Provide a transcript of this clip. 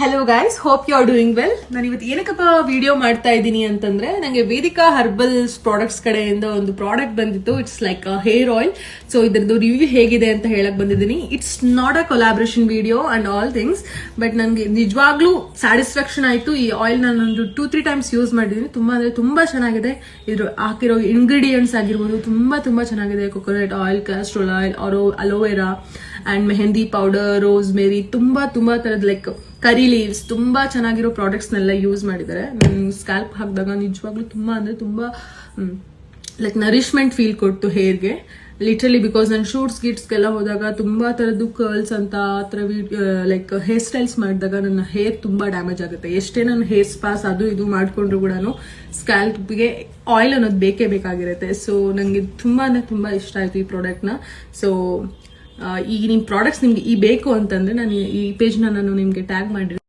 Hello guys, hope you are doing well. ನಾನು ಇವತ್ತು ಏನಕ್ಕಪ್ಪ ವಿಡಿಯೋ ಮಾಡ್ತಾ ಇದ್ದೀನಿ ಅಂತಂದ್ರೆ, ನನಗೆ ವೇದಿಕಾ ಹರ್ಬಲ್ಸ್ ಪ್ರಾಡಕ್ಟ್ಸ್ ಕಡೆಯಿಂದ ಒಂದು ಪ್ರಾಡಕ್ಟ್ ಬಂದಿತ್ತು. It's like hair oil. So ಇದರದ್ದು ರಿವ್ಯೂ ಹೇಗಿದೆ ಅಂತ ಹೇಳಕ್ ಬಂದಿದ್ದೀನಿ. It's not a collaboration video and all things, but ನನಗೆ ನಿಜವಾಗ್ಲೂ ಸ್ಯಾಟಿಸ್ಫ್ಯಾಕ್ಷನ್ ಆಯ್ತು. ಈ ಆಯಿಲ್ ನಾನು 2-3 ಟೈಮ್ಸ್ ಯೂಸ್ ಮಾಡಿದ್ದೀನಿ. ತುಂಬಾ ಅಂದ್ರೆ ತುಂಬಾ ಚೆನ್ನಾಗಿದೆ. ಇದ್ರ ಹಾಕಿರೋ ಇಂಗ್ರೀಡಿಯೆಂಟ್ಸ್ ಆಗಿರ್ಬೋದು ತುಂಬಾ ಚೆನ್ನಾಗಿದೆ. Coconut oil, castor oil, aloe vera and mehndi powder, rosemary, ತುಂಬಾ ತರದ ಲೈಕ್ ಕರಿ ಲೀವ್ಸ್, ತುಂಬಾ ಚೆನ್ನಾಗಿರೋ ಪ್ರಾಡಕ್ಟ್ಸ್ ನೆಲ್ಲ ಯೂಸ್ ಮಾಡಿದ್ದಾರೆ. ಸ್ಕ್ಯಾಲ್ಪ್ ಹಾಕಿದಾಗ ನಿಜವಾಗ್ಲೂ ತುಂಬಾ ಲೈಕ್ ನರಿಶ್ಮೆಂಟ್ ಫೀಲ್ ಕೊಡ್ತು ಹೇರ್ಗೆ, ಲಿಟ್ರಲಿ. ಬಿಕಾಸ್ ನಾನು ಶೂಟ್ಸ್ಗೆಲ್ಲ ಹೋದಾಗ ತುಂಬಾ ತರದ್ದು ಕರ್ಲ್ಸ್ ಅಂತ ಲೈಕ್ ಹೇರ್ ಸ್ಟೈಲ್ಸ್ ಮಾಡಿದಾಗ ನನ್ನ ಹೇರ್ ತುಂಬಾ ಡ್ಯಾಮೇಜ್ ಆಗುತ್ತೆ. ಎಷ್ಟೇ ನಾನು ಹೇರ್ ಸ್ಪಾಸ್ ಅದು ಇದು ಮಾಡ್ಕೊಂಡ್ರು ಕೂಡ ಸ್ಕ್ಯಾಲ್ಪ್ಗೆ ಆಯಿಲ್ ಅನ್ನೋದು ಬೇಕೇ ಬೇಕಾಗಿರುತ್ತೆ. ಸೊ ನಂಗೆ ತುಂಬಾ ಇಷ್ಟ ಆಯ್ತು ಈ ಪ್ರಾಡಕ್ಟ್ನ. ಸೊ ಈ ನಿಮ್ ಪ್ರಾಡಕ್ಟ್ಸ್ ನಿಮ್ಗೆ ಬೇಕು ಅಂತಂದ್ರೆ ನಾನು ಈ ಪೇಜ್ನ ನಾನು ನಿಮ್ಗೆ ಟ್ಯಾಗ್ ಮಾಡಿರ್ತೀನಿ.